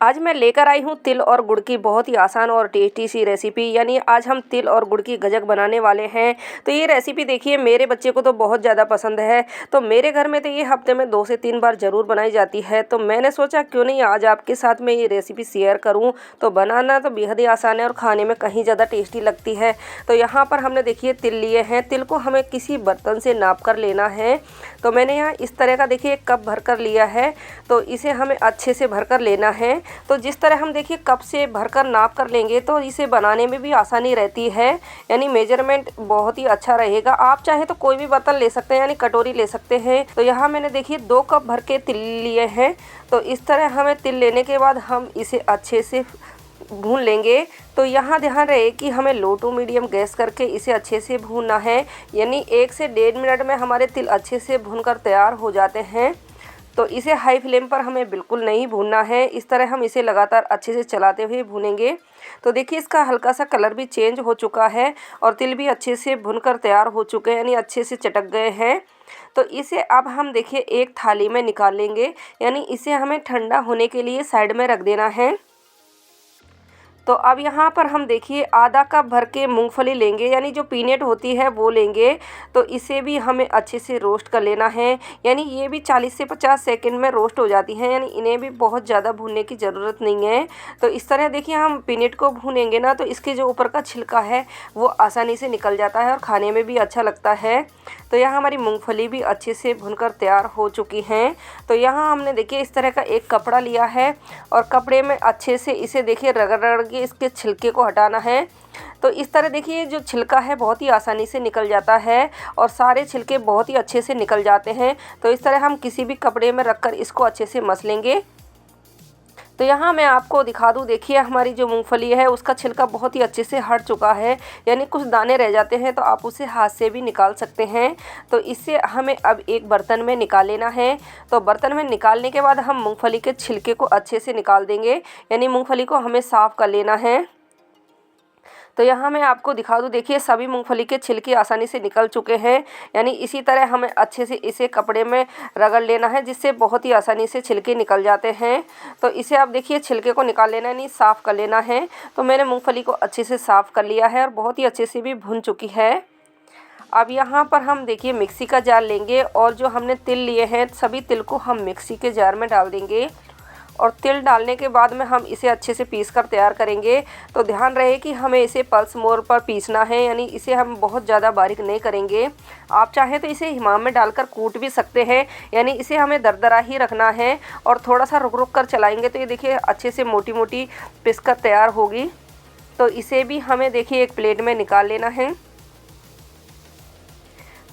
आज मैं लेकर आई हूँ तिल और गुड़ की बहुत ही आसान और टेस्टी सी रेसिपी। यानी आज हम तिल और गुड़ की गजक बनाने वाले हैं। तो ये रेसिपी देखिए, मेरे बच्चे को तो बहुत ज़्यादा पसंद है। तो मेरे घर में तो ये हफ्ते में 2 से 3 बार ज़रूर बनाई जाती है। तो मैंने सोचा क्यों नहीं आज आपके साथ में ये रेसिपी शेयर करूँ। तो बनाना तो बेहद ही आसान है और खाने में कहीं ज़्यादा टेस्टी लगती है। तो यहाँ पर हमने देखिए तिल लिए हैं। तिल को हमें किसी बर्तन से नाप कर लेना है। तो मैंने यहाँ इस तरह का देखिए 1 कप भर कर लिया है। तो इसे हमें अच्छे से भर कर लेना है। तो जिस तरह हम देखिए कप से भरकर नाप कर लेंगे तो इसे बनाने में भी आसानी रहती है। यानी मेजरमेंट बहुत ही अच्छा रहेगा। आप चाहे तो कोई भी बर्तन ले सकते हैं, यानी कटोरी ले सकते हैं। तो यहाँ मैंने देखिए 2 कप भर के तिल लिए हैं। तो इस तरह हमें तिल लेने के बाद हम इसे अच्छे से भून लेंगे। तो यहाँ ध्यान रहे कि हमें लो टू मीडियम गैस करके इसे अच्छे से भूनना है। यानी 1 से 1.5 मिनट में हमारे तिल अच्छे से भूनकर तैयार हो जाते हैं। तो इसे हाई फ्लेम पर हमें बिल्कुल नहीं भूनना है। इस तरह हम इसे लगातार अच्छे से चलाते हुए भूनेंगे। तो देखिए इसका हल्का सा कलर भी चेंज हो चुका है और तिल भी अच्छे से भुनकर तैयार हो चुके हैं, यानी अच्छे से चटक गए हैं। तो इसे अब हम देखिए एक थाली में निकाल लेंगे। यानी इसे हमें ठंडा होने के लिए साइड में रख देना है। तो अब यहाँ पर हम देखिए आधा कप भर के मूंगफली लेंगे, यानी जो पीनट होती है वो लेंगे। तो इसे भी हमें अच्छे से रोस्ट कर लेना है। यानी ये भी 40 से 50 सेकंड में रोस्ट हो जाती हैं, यानी इन्हें भी बहुत ज़्यादा भूनने की ज़रूरत नहीं है। तो इस तरह देखिए हम पीनट को भूनेंगे ना तो इसके जो ऊपर का छिलका है वो आसानी से निकल जाता है और खाने में भी अच्छा लगता है। तो यहाँ हमारी मूँगफली भी अच्छे से भुनकर तैयार हो चुकी हैं। तो यहाँ हमने देखिए इस तरह का एक कपड़ा लिया है और कपड़े में अच्छे से इसे देखिए रगड़ रगड़ के इसके छिलके को हटाना है। तो इस तरह देखिए जो छिलका है बहुत ही आसानी से निकल जाता है और सारे छिलके बहुत ही अच्छे से निकल जाते हैं। तो इस तरह हम किसी भी कपड़े में रखकर इसको अच्छे से मस लेंगे। तो यहाँ मैं आपको दिखा दूँ, देखिए हमारी जो मूंगफली है उसका छिलका बहुत ही अच्छे से हट चुका है। यानी कुछ दाने रह जाते हैं तो आप उसे हाथ से भी निकाल सकते हैं। तो इससे हमें अब एक बर्तन में निकाल लेना है। तो बर्तन में निकालने के बाद हम मूंगफली के छिलके को अच्छे से निकाल देंगे। यानी मूंगफली को हमें साफ़ कर लेना है। तो यहाँ मैं आपको दिखा दूँ, देखिए सभी मूंगफली के छिलके आसानी से निकल चुके हैं। यानी इसी तरह हमें अच्छे से इसे कपड़े में रगड़ लेना है, जिससे बहुत ही आसानी से छिलके निकल जाते हैं। तो इसे आप देखिए छिलके को निकाल लेना है, यानी साफ़ कर लेना है। तो मैंने मूंगफली को अच्छे से साफ़ कर लिया है और बहुत ही अच्छे से भी भुन चुकी है। अब यहाँ पर हम देखिए मिक्सी का जार लेंगे और जो हमने तिल लिए हैं सभी तिल को हम मिक्सी के जार में डाल देंगे। और तिल डालने के बाद में हम इसे अच्छे से पीस कर तैयार करेंगे। तो ध्यान रहे कि हमें इसे पल्स मोड पर पीसना है, यानी इसे हम बहुत ज़्यादा बारीक नहीं करेंगे। आप चाहें तो इसे हिमाम में डालकर कूट भी सकते हैं। यानी इसे हमें दरदरा ही रखना है और थोड़ा सा रुक रुक कर चलाएंगे तो ये देखिए अच्छे से मोटी मोटी पीस कर तैयार होगी। तो इसे भी हमें देखिए एक प्लेट में निकाल लेना है।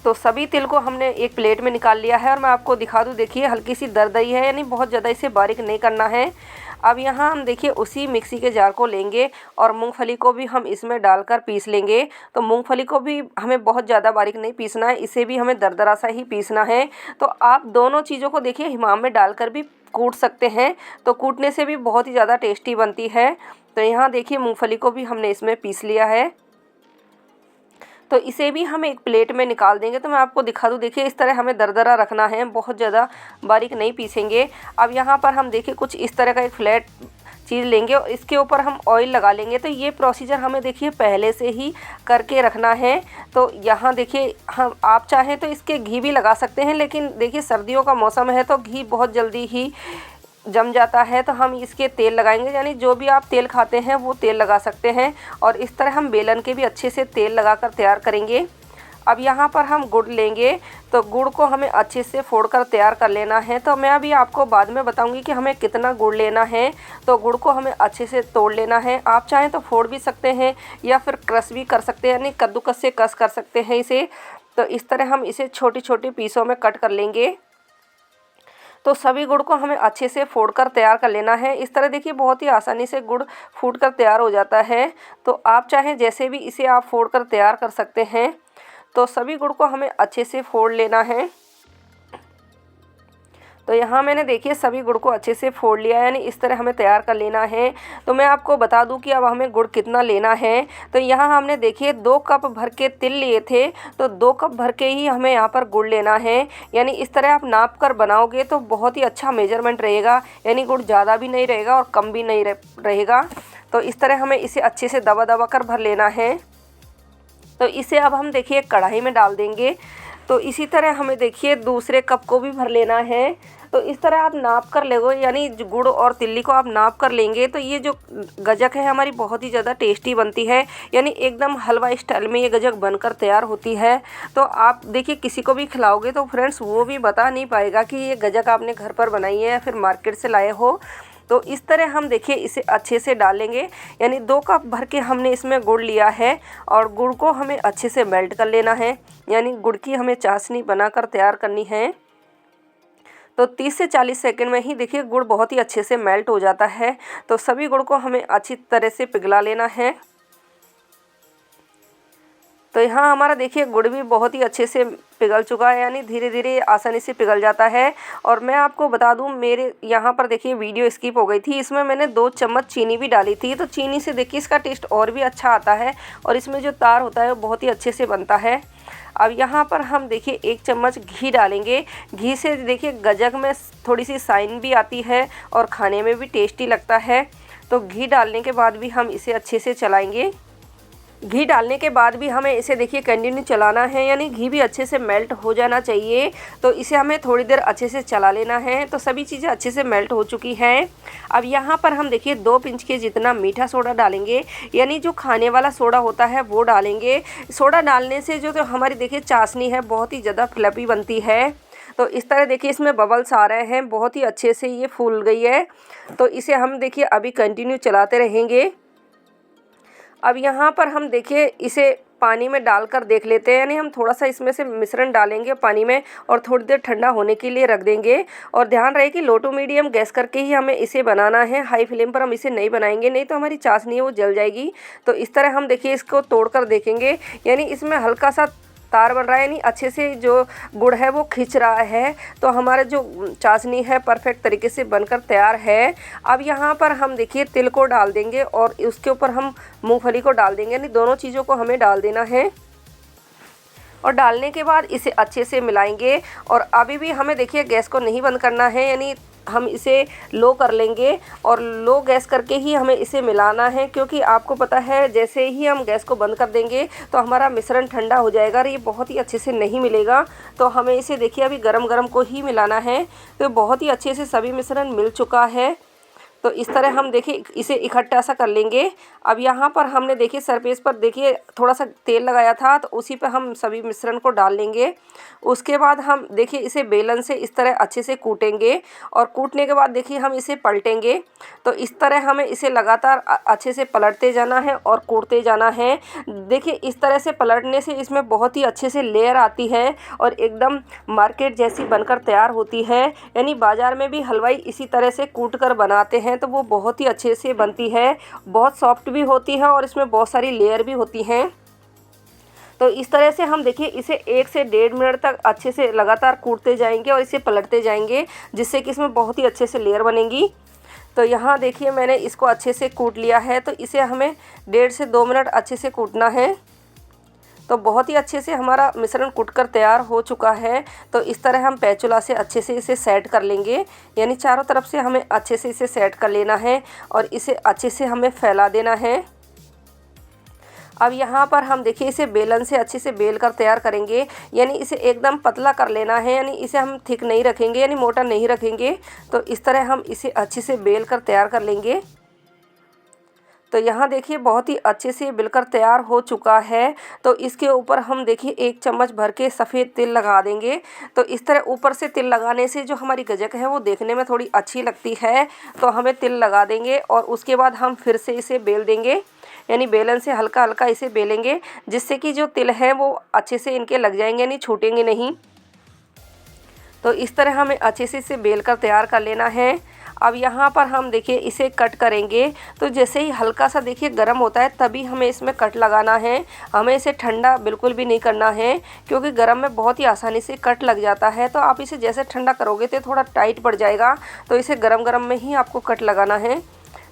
तो सभी तिल को हमने एक प्लेट में निकाल लिया है और मैं आपको दिखा दूँ, देखिए हल्की सी दरदरी है, यानी बहुत ज़्यादा इसे बारीक नहीं करना है। अब यहाँ हम देखिए उसी मिक्सी के जार को लेंगे और मूंगफली को भी हम इसमें डालकर पीस लेंगे। तो मूंगफली को भी हमें बहुत ज़्यादा बारीक नहीं पीसना है, इसे भी हमें दरदरा सा ही पीसना है। तो आप दोनों चीज़ों को देखिए हिमाम में डालकर भी कूट सकते हैं। तो कूटने से भी बहुत ही ज़्यादा टेस्टी बनती है। तो यहाँ देखिए मूँगफली को भी हमने इसमें पीस लिया है। तो इसे भी हम एक प्लेट में निकाल देंगे। तो मैं आपको दिखा दूँ, देखिए इस तरह हमें दरदरा रखना है, बहुत ज़्यादा बारीक नहीं पीसेंगे। अब यहाँ पर हम देखिए कुछ इस तरह का एक फ्लैट चीज़ लेंगे और इसके ऊपर हम ऑयल लगा लेंगे। तो ये प्रोसीजर हमें देखिए पहले से ही करके रखना है। तो यहाँ देखिए हम आप चाहें तो इसके घी भी लगा सकते हैं, लेकिन देखिए सर्दियों का मौसम है तो घी बहुत जल्दी ही जम जाता है। तो हम इसके तेल लगाएंगे, यानी जो भी आप तेल खाते हैं वो तेल लगा सकते हैं। और इस तरह हम बेलन के भी अच्छे से तेल लगाकर तैयार करेंगे। अब यहाँ पर हम गुड़ लेंगे। तो गुड़ को हमें अच्छे से फोड़कर तैयार कर लेना है। तो मैं अभी आपको बाद में बताऊंगी कि हमें कितना गुड़ लेना है। तो गुड़ को हमें अच्छे से तोड़ लेना है। आप चाहें तो फोड़ भी सकते हैं या फिर क्रश भी कर सकते हैं, यानी कद्दूकस से कस कर सकते हैं इसे। तो इस तरह हम इसे छोटे छोटे पीसों में कट कर लेंगे। तो सभी गुड़ को हमें अच्छे से फोड़कर तैयार कर लेना है। इस तरह देखिए बहुत ही आसानी से गुड़ फूट कर तैयार हो जाता है। तो आप चाहें जैसे भी इसे आप फोड़कर तैयार कर सकते हैं। तो सभी गुड़ को हमें अच्छे से फोड़ लेना है। तो यहाँ मैंने देखिए सभी गुड़ को अच्छे से फोड़ लिया है, यानी इस तरह हमें तैयार कर लेना है। तो मैं आपको बता दूं कि अब हमें गुड़ कितना लेना है। तो यहाँ हमने देखिए 2 कप भर के तिल लिए थे, तो 2 कप भर के ही हमें यहाँ पर गुड़ लेना है। यानी इस तरह आप नाप कर बनाओगे तो बहुत ही अच्छा मेजरमेंट रहेगा, यानी गुड़ ज़्यादा भी नहीं रहेगा और कम भी नहीं रहेगा। तो इस तरह हमें इसे अच्छे से दबा दबा कर भर लेना है। तो इसे अब हम देखिए कढ़ाई में डाल देंगे। तो इसी तरह हमें देखिए दूसरे कप को भी भर लेना है। तो इस तरह आप नाप कर लोगे, यानी गुड़ और तिल्ली को आप नाप कर लेंगे तो ये जो गजक है हमारी बहुत ही ज़्यादा टेस्टी बनती है, यानी एकदम हलवा स्टाइल में ये गजक बनकर तैयार होती है। तो आप देखिए किसी को भी खिलाओगे तो फ्रेंड्स वो भी बता नहीं पाएगा कि ये गजक आपने घर पर बनाई है या फिर मार्केट से लाए हो। तो इस तरह हम देखिए इसे अच्छे से डालेंगे, यानी 2 कप भर के हमने इसमें गुड़ लिया है और गुड़ को हमें अच्छे से मेल्ट कर लेना है, यानी गुड़ की हमें चाशनी बनाकर तैयार करनी है। तो 30 से 40 सेकंड में ही देखिए गुड़ बहुत ही अच्छे से मेल्ट हो जाता है। तो सभी गुड़ को हमें अच्छी तरह से पिघला लेना है। तो यहाँ हमारा देखिए गुड़ भी बहुत ही अच्छे से पिघल चुका है, यानी धीरे धीरे आसानी से पिघल जाता है। और मैं आपको बता दूँ मेरे यहाँ पर देखिए वीडियो स्किप हो गई थी, इसमें मैंने 2 चम्मच चीनी भी डाली थी। तो चीनी से देखिए इसका टेस्ट और भी अच्छा आता है और इसमें जो तार होता है वो बहुत ही अच्छे से बनता है। अब यहाँ पर हम देखिए 1 चम्मच घी डालेंगे। घी से देखिए गजक में थोड़ी सी शाइन भी आती है और खाने में भी टेस्टी लगता है। तो घी डालने के बाद भी हम इसे अच्छे से चलाएंगे। घी डालने के बाद भी हमें इसे देखिए कंटिन्यू चलाना है, यानी घी भी अच्छे से मेल्ट हो जाना चाहिए। तो इसे हमें थोड़ी देर अच्छे से चला लेना है। तो सभी चीज़ें अच्छे से मेल्ट हो चुकी हैं। अब यहाँ पर हम देखिए 2 पिंच के जितना मीठा सोडा डालेंगे, यानी जो खाने वाला सोडा होता है वो डालेंगे। सोडा डालने से जो हमारी देखिए चाशनी है बहुत ही ज़्यादा फ्लफी बनती है। तो इस तरह देखिए इसमें बबल्स आ रहे हैं, बहुत ही अच्छे से ये फूल गई है। तो इसे हम देखिए अभी कंटिन्यू चलाते रहेंगे। अब यहाँ पर हम देखिए इसे पानी में डालकर देख लेते हैं, यानी हम थोड़ा सा इसमें से मिश्रण डालेंगे पानी में और थोड़ी देर ठंडा होने के लिए रख देंगे। और ध्यान रहे कि लो टू मीडियम गैस करके ही हमें इसे बनाना है, हाई फ्लेम पर हम इसे नहीं बनाएंगे, नहीं तो हमारी चाशनी है वो जल जाएगी। तो इस तरह हम देखिए इसको तोड़कर देखेंगे, यानी इसमें हल्का सा तार बन रहा है, यानी अच्छे से जो गुड़ है वो खिंच रहा है। तो हमारा जो चाशनी है परफेक्ट तरीके से बनकर तैयार है। अब यहाँ पर हम देखिए तिल को डाल देंगे और उसके ऊपर हम मूंगफली को डाल देंगे, यानी दोनों चीज़ों को हमें डाल देना है। और डालने के बाद इसे अच्छे से मिलाएंगे। और अभी भी हमें देखिए गैस को नहीं बंद करना है, यानी हम इसे लो कर लेंगे और लो गैस करके ही हमें इसे मिलाना है, क्योंकि आपको पता है जैसे ही हम गैस को बंद कर देंगे तो हमारा मिश्रण ठंडा हो जाएगा और ये बहुत ही अच्छे से नहीं मिलेगा। तो हमें इसे देखिए अभी गरम गरम को ही मिलाना है। तो बहुत ही अच्छे से सभी मिश्रण मिल चुका है। तो इस तरह हम देखिए इसे इकट्ठा सा कर लेंगे। अब यहाँ पर हमने देखिए सरफेस पर देखिए थोड़ा सा तेल लगाया था, तो उसी पर हम सभी मिश्रण को डाल लेंगे। उसके बाद हम देखिए इसे बेलन से इस तरह अच्छे से कूटेंगे और कूटने के बाद देखिए हम इसे पलटेंगे। तो इस तरह हमें इसे लगातार अच्छे से पलटते जाना है और कूटते जाना है। देखिए इस तरह से पलटने से इसमें बहुत ही अच्छे से लेयर आती है और एकदम मार्केट जैसी बनकर तैयार होती है। यानी बाज़ार में भी हलवाई इसी तरह से कूट कर बनाते हैं तो वो बहुत ही अच्छे से बनती है, बहुत सॉफ्ट भी होती है और इसमें बहुत सारी लेयर भी होती हैं। तो इस तरह से हम देखिए इसे 1 से 1.5 मिनट तक अच्छे से लगातार कूटते जाएंगे और इसे पलटते जाएंगे, जिससे कि इसमें बहुत ही अच्छे से लेयर बनेंगी। तो यहाँ देखिए मैंने इसको अच्छे से कूट लिया है। तो इसे हमें 1.5 से 2 मिनट अच्छे से कूटना है। तो बहुत ही अच्छे से हमारा मिश्रण कूटकर तैयार हो चुका है। तो इस तरह हम पैचुला से अच्छे से इसे सेट कर लेंगे, यानी चारों तरफ से हमें अच्छे से इसे सेट कर लेना है और इसे अच्छे से हमें फैला देना है। अब यहाँ पर हम देखिए इसे बेलन से अच्छे से बेल कर तैयार करेंगे, यानी इसे एकदम पतला कर लेना है, यानी इसे हम थिक नहीं रखेंगे, यानी मोटा नहीं रखेंगे। तो इस तरह हम इसे अच्छे से बेल कर तैयार कर लेंगे। तो यहाँ देखिए बहुत ही अच्छे से बिलकर तैयार हो चुका है। तो इसके ऊपर हम देखिए 1 चम्मच भर के सफ़ेद तिल लगा देंगे। तो इस तरह ऊपर से तिल लगाने से जो हमारी गजक है वो देखने में थोड़ी अच्छी लगती है। तो हमें तिल लगा देंगे और उसके बाद हम फिर से इसे बेल देंगे, यानी बेलन से हल्का हल्का इसे बेलेंगे, जिससे कि जो तिल है वो अच्छे से इनके लग जाएंगे, यानी छूटेंगे नहीं। तो इस तरह हमें अच्छे से इसे बेल कर तैयार कर लेना है। अब यहाँ पर हम देखिए इसे कट करेंगे। तो जैसे ही हल्का सा देखिए गर्म होता है तभी हमें इसमें कट लगाना है। हमें इसे ठंडा बिल्कुल भी नहीं करना है, क्योंकि गर्म में बहुत ही आसानी से कट लग जाता है। तो आप इसे जैसे ठंडा करोगे तो थोड़ा टाइट पड़ जाएगा, तो इसे गरम गरम में ही आपको कट लगाना है।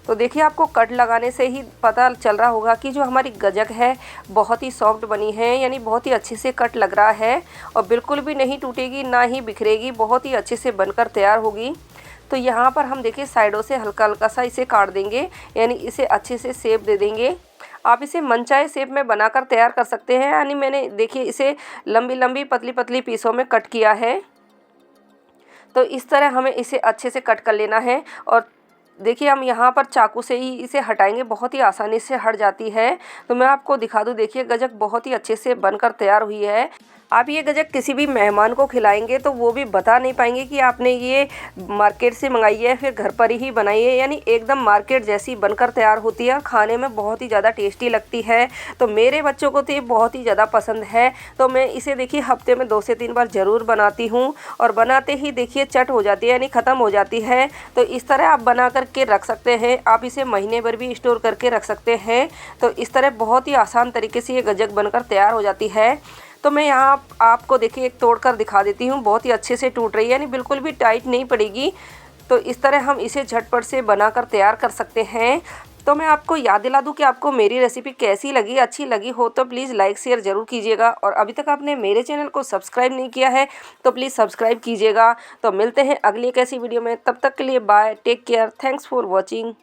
तो देखिए आपको कट लगाने से ही पता चल रहा होगा कि जो हमारी गजक है बहुत ही सॉफ्ट बनी है, यानी बहुत ही अच्छे से कट लग रहा है और बिल्कुल भी नहीं टूटेगी ना ही बिखरेगी, बहुत ही अच्छे से बनकर तैयार होगी। तो यहाँ पर हम देखिए साइडों से हल्का हल्का सा इसे काट देंगे, यानी इसे अच्छे से शेप दे देंगे। आप इसे मनचाहे शेप में बनाकर तैयार कर सकते हैं। यानी मैंने देखिए इसे लंबी लंबी पतली पतली पीसों में कट किया है। तो इस तरह हमें इसे अच्छे से कट कर लेना है। और देखिए हम यहाँ पर चाकू से ही इसे हटाएंगे, बहुत ही आसानी से हट जाती है। तो मैं आपको दिखा दूँ, देखिए गजक बहुत ही अच्छे से बनकर तैयार हुई है। आप ये गजक किसी भी मेहमान को खिलाएंगे तो वो भी बता नहीं पाएंगे कि आपने ये मार्केट से मंगाई है फिर घर पर ही बनाई है। यानी एकदम मार्केट जैसी बनकर तैयार होती है और खाने में बहुत ही ज़्यादा टेस्टी लगती है। तो मेरे बच्चों को तो ये बहुत ही ज़्यादा पसंद है। तो मैं इसे देखिए हफ्ते में 2 से 3 बार ज़रूर बनाती हूँ और बनाते ही देखिए चट हो जाती है, यानी ख़त्म हो जाती है। तो इस तरह आप बना करके रख सकते हैं। आप इसे महीने भर भी स्टोर करके रख सकते हैं। तो इस तरह बहुत ही आसान तरीके से ये गजक बनकर तैयार हो जाती है। तो मैं यहाँ आपको देखिए एक तोड़ कर दिखा देती हूँ, बहुत ही अच्छे से टूट रही है, यानी बिल्कुल भी टाइट नहीं पड़ेगी। तो इस तरह हम इसे झटपट से बनाकर तैयार कर सकते हैं। तो मैं आपको याद दिला दूँ कि आपको मेरी रेसिपी कैसी लगी, अच्छी लगी हो तो प्लीज़ लाइक शेयर ज़रूर कीजिएगा। और अभी तक आपने मेरे चैनल को सब्सक्राइब नहीं किया है तो प्लीज़ सब्सक्राइब कीजिएगा। तो मिलते हैं अगली एक ऐसी वीडियो में, तब तक के लिए bye, take care, thanks for watching.